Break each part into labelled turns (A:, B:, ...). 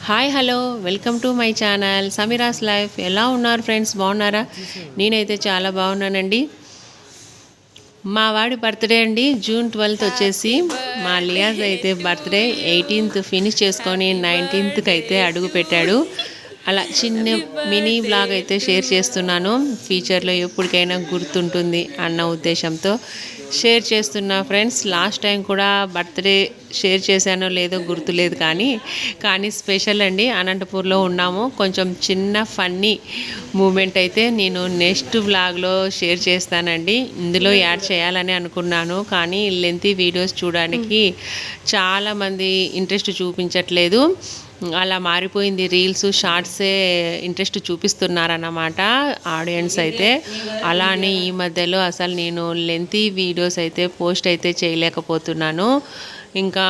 A: Hi hello welcome to my channel Sameera's life. ఎలా ఉన్నారు friends, బాగున్నారా? నేనైతే చాలా బాగున్నానండి. మా వాడి బర్త్డే అండి, జూన్ 12th వచ్చేసి. మా లియాజ్ అయితే బర్త్డే 18th ఫినిష్ చేసుకొని 19th అయితే అడుగు పెట్టాడు. అలా చిన్న మినీ బ్లాగ్ అయితే షేర్ చేస్తున్నాను. ఫ్యూచర్లో ఎప్పటికైనా గుర్తుంటుంది అన్న ఉద్దేశంతో షేర్ చేస్తున్నా ఫ్రెండ్స్. లాస్ట్ టైం కూడా బర్త్డే షేర్ చేశానో లేదో గుర్తులేదు, కానీ స్పెషల్ అండి. అనంతపూర్లో ఉన్నాము. కొంచెం చిన్న ఫన్నీ మూమెంట్ అయితే నేను నెక్స్ట్ వ్లాగ్లో షేర్ చేస్తానండి. ఇందులో యాడ్ చేయాలని అనుకున్నాను, కానీ లెంతీ వీడియోస్ చూడడానికి చాలామంది ఇంట్రెస్ట్ చూపించట్లేదు. అలా మారిపోయింది. రీల్స్ షార్ట్సే ఇంట్రెస్ట్ చూపిస్తున్నారన్నమాట ఆడియన్స్ అయితే. అలానే ఈ మధ్యలో అసలు నేను లెంతీ వీడియోస్ అయితే పోస్ట్ అయితే చేయలేకపోతున్నాను. ఇంకా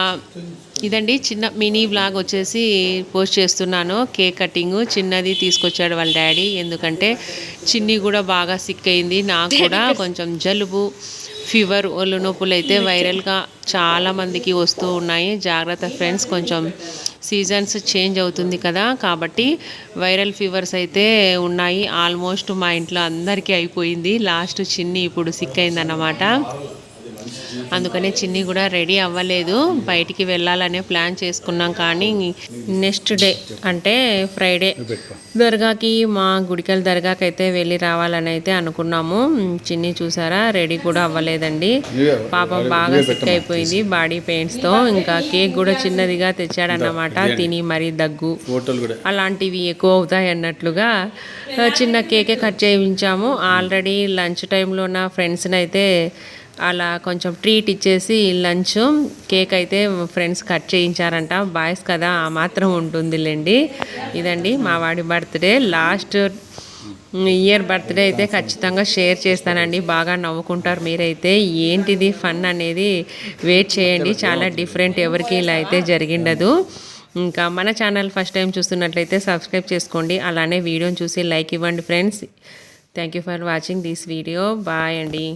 A: ఇదండి చిన్న మినీ వ్లాగ్ వచ్చేసి పోస్ట్ చేస్తున్నాను. కేక్ కటింగ్ చిన్నది తీసుకొచ్చాడు వాళ్ళ డాడీ. ఎందుకంటే చిన్ని కూడా బాగా సిక్ అయింది. నాకు కూడా కొంచెం జలుబు, ఫీవర్, ఒళ్ళు నొప్పులు అయితే వైరల్గా చాలామందికి వస్తూ ఉన్నాయి. జాగ్రత్త ఫ్రెండ్స్, కొంచెం సీజన్స్ చేంజ్ అవుతుంది కదా, కాబట్టి వైరల్ ఫీవర్స్ అయితే ఉన్నాయి. ఆల్మోస్ట్ మా ఇంట్లో అందరికీ అయిపోయింది. లాస్ట్ చిన్ని ఇప్పుడు సిక్ అయిందన్నమాట. అందుకనే చిన్ని కూడా రెడీ అవ్వలేదు. బయటికి వెళ్ళాలనే ప్లాన్ చేసుకున్నాం, కానీ నెక్స్ట్ డే అంటే ఫ్రైడే దర్గాకి, మా గుడికల్ దర్గాకి అయితే వెళ్ళి రావాలని అయితే అనుకున్నాము. చిన్ని చూసారా, రెడీ కూడా అవ్వలేదండి. పాపం బాగా సిక్ అయిపోయింది బాడీ పెయిన్స్తో. ఇంకా కేక్ కూడా చిన్నదిగా తెచ్చాడన్నమాట. తిని మరీ దగ్గు అలాంటివి ఎక్కువ అవుతాయి అన్నట్లుగా చిన్న కేకే కట్ చేయించాము. ఆల్రెడీ లంచ్ టైంలో నా ఫ్రెండ్స్ని అయితే అలా కొంచెం ట్రీట్ ఇచ్చేసి లంచ్ కేక్ అయితే ఫ్రెండ్స్ కట్ చేయించారంట. బాయ్స్ కదా, ఆ మాత్రం ఉంటుందిలేండి. ఇదండి మా వాడి బర్త్డే. లాస్ట్ ఇయర్ బర్త్డే అయితే ఖచ్చితంగా షేర్ చేస్తానండి. బాగా నవ్వుకుంటారు మీరైతే. ఏంటిది ఫన్ అనేది వెయిట్ చేయండి. చాలా డిఫరెంట్, ఎవరికి ఇలా అయితే జరిగిండదు. ఇంకా మన ఛానల్ ఫస్ట్ టైం చూస్తున్నట్లయితే సబ్స్క్రైబ్ చేసుకోండి. అలానే వీడియోని చూసి లైక్ ఇవ్వండి friends. Thank you for watching this video. Bye అండి.